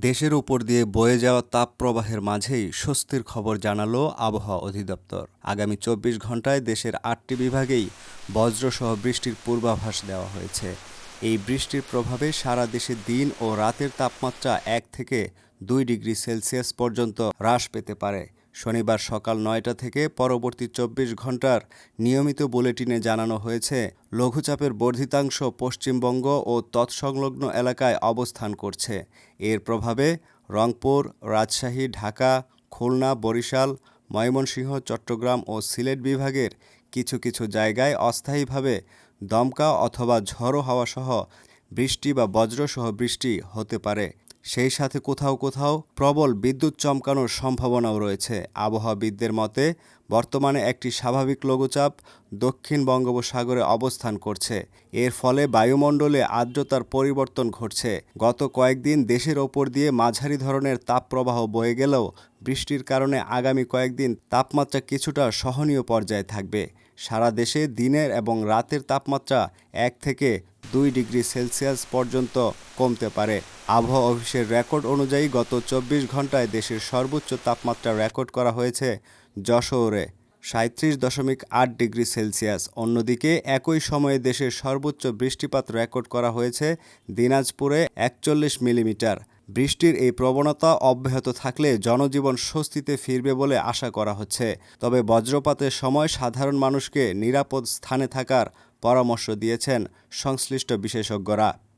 দেশের উপর দিয়ে বয়ে যাওয়া তাপপ্রবাহের মাঝেই স্বস্তির খবর জানালো আবহাওয়া অধিদপ্তর। আগামী ২৪ ঘন্টায় দেশের ৮টি বিভাগেই বজ্রসহ বৃষ্টির পূর্বাভাস দেওয়া হয়েছে। এই বৃষ্টির প্রভাবে সারা দেশে দিন ও রাতের তাপমাত্রা ১ থেকে ২ ডিগ্রি সেলসিয়াস পর্যন্ত হ্রাস পেতে পারে। শনিবার সকাল ৯টা থেকে পরবর্তী ২৪ ঘন্টার নিয়মিত বুলেটিনে জানানো হয়েছে, লঘুচাপের বর্ধিতাংশ পশ্চিমবঙ্গ ও তৎসংলগ্ন এলাকায় অবস্থান করছে। এর প্রভাবে রংপুর, রাজশাহী, ঢাকা, খুলনা, বরিশাল, ময়মনসিংহ, চট্টগ্রাম ও সিলেট বিভাগের কিছু কিছু জায়গায় অস্থায়ীভাবে দমকা অথবা ঝড়ো হাওয়াসহ বৃষ্টি বা বজ্রসহ বৃষ্টি হতে পারে। সেই সাথে কোথাও কোথাও প্রবল বিদ্যুৎ চমকানোর সম্ভাবনাও রয়েছে। আবহাওয়াবিদদের মতে, বর্তমানে একটি স্বাভাবিক লঘুচাপ দক্ষিণ বঙ্গোপসাগরে অবস্থান করছে। এর ফলে বায়ুমণ্ডলে আর্দ্রতার পরিবর্তন ঘটছে। গত কয়েকদিন দেশের ওপর দিয়ে মাঝারি ধরনের তাপপ্রবাহ বয়ে গেলেও বৃষ্টির কারণে আগামী কয়েকদিন তাপমাত্রা কিছুটা সহনীয় পর্যায়ে থাকবে। সারা দেশে দিনের এবং রাতের তাপমাত্রা ১ থেকে ২ ডিগ্রি সেলসিয়াস পর্যন্ত কমতে পারে। আবহাওয়া অফিসের রেকর্ড অনুযায়ী গত ২৪ ঘন্টায় দেশের সর্বোচ্চ তাপমাত্রা রেকর্ড করা হয়েছে যশোরে ৩৭.৮ ডিগ্রি সেলসিয়াস। অন্যদিকে একই সময়ে দেশের সর্বোচ্চ বৃষ্টিপাত রেকর্ড করা হয়েছে দিনাজপুরে ৪১ মিলিমিটার। বৃষ্টির এই প্রবণতা অব্যাহত থাকলে জনজীবন স্বস্তিতে ফিরবে বলে আশা করা হচ্ছে। তবে বজ্রপাতের সময় সাধারণ মানুষকে নিরাপদ স্থানে থাকার পরামর্শ দিয়েছেন সংশ্লিষ্ট বিশেষজ্ঞরা।